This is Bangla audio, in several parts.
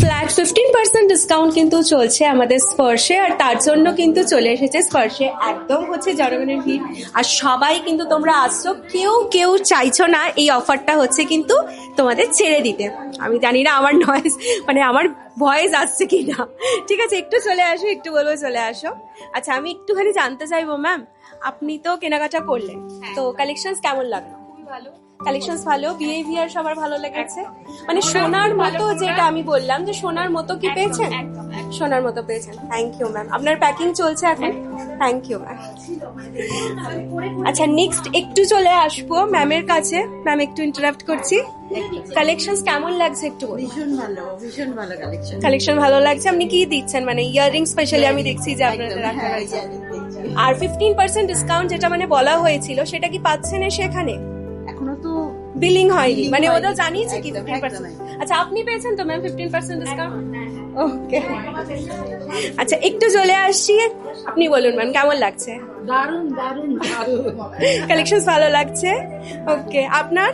ফ্ল্যাট 15% ডিসকাউন্ট কিন্তু চলছে আমাদের স্পর্শে, আর তার জন্য কিন্তু চলে এসেছে স্পর্শে একদম হচ্ছে জনগণের ভিড়। আর সবাই কিন্তু তোমরা আসছো, কেউ চাইছো না এই অফারটা হচ্ছে কিন্তু তোমাদের ছেড়ে দিতে। আমি জানি না আমার নয়েজ মানে আমার ভয়েস আসছে কি না। ঠিক আছে, একটু চলে আসো, একটু বলবো চলে আসো। আচ্ছা, আমি একটুখানি জানতে চাইবো ম্যাম, আপনি তো কেনাকাটা করলেন, তো কালেকশনস কেমন লাগলো? ভালো। কালেকশনস ভালো, বিহেভিয়ার সবার ভালো লেগেছে? মানে সোনার মতো, যেটা আমি বললাম যে সোনার মতো কি পেয়েছেন? সোনার মতো পেয়েছেন। Thank you ma'am. আপনার প্যাকিং চলছে এখন? Thank you ma'am. আচ্ছা, নেক্সট একটু চলে আসবো ম্যামের কাছে। ম্যাম একটু ইন্টারাপ্ট করছি, কালেকশনস কেমন লাগছে একটু বলুন। ভীষণ ভালো কালেকশন। কালেকশন ভালো লাগছে। আপনি কি দিচ্ছেন, মানে ইয়াররিং স্পেশালি আমি দেখছি যে আপনাদের রাখা রয়েছে। আর 15% ডিসকাউন্ট যেটা মানে বলা হয়েছিল, সেটা কি পাচ্ছেন সেখানে? এখনো তো বিলিং হয়নি, মানে হয়নি। ওরা জানিয়েছে কি একদম, 15%? একদম। আচ্ছা, আপনি পেয়েছেন তো ম্যাম 15% ডিসকাউন্ট? ওকে। আচ্ছা, একটু চলে আসছি, আপনি বলুন ম্যাম কেমন লাগছে? দারুণ। কালেকশন ভালো লাগছে। ওকে, আপনার?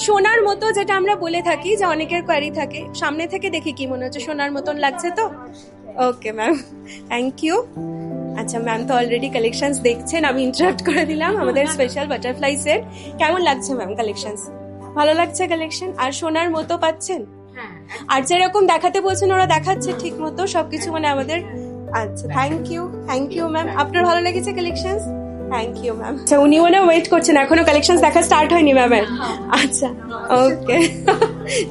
সোনার মতো যেটা আমরা বলে থাকি, যে অনেকের কোয়ারি থাকে, সামনে থেকে দেখে কি মনে হচ্ছে, সোনার মতন লাগছে তো? Okay ma'am, thank you. আচ্ছা ম্যাম তো অলরেডি কালেকশনস দেখছেন, আমি ইন্টারাপ্ট করে দিলাম। আমাদের স্পেশাল বাটারফ্লাই সেট কেমন লাগছে ম্যাম? কালেকশনস ভালো লাগছে কালেকশন? আর সোনার মতো পাচ্ছেন? আর যেরকম দেখাতে বলছেন ওরা দেখাচ্ছে ঠিক মতো সবকিছু, মানে আমাদের। আচ্ছা, থ্যাংক ইউ ম্যাম। আপনার ভালো লেগেছে কালেকশনস? Thank you ma'am. আচ্ছা, উনি মনে ওয়েট করছেন, এখনো কালেকশন দেখা স্টার্ট হয়নি ম্যামের? আচ্ছা, ওকে।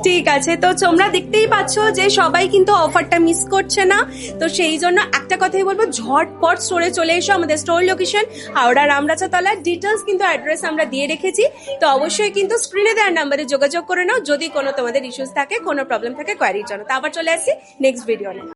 ঠিক আছে, তো তোমরা দেখতেই পাচ্ছ যে সবাই কিন্তু অফারটা মিস করছে না। তো সেই জন্য একটা কথাই বলবো, ঝটপট স্টোরে চলে এসো। আমাদের store location Howrah Ramrajatala, details কিন্তু অ্যাড্রেস আমরা দিয়ে রেখেছি। তো অবশ্যই কিন্তু স্ক্রিনে দেওয়ার নাম্বারে যোগাযোগ করে নাও যদি কোনো তোমাদের ইস্যুস থাকে, কোনো প্রবলেম থাকে কোয়ারির জন্য। তো আবার চলে আসছি নেক্সট ভিডিও নিয়ে।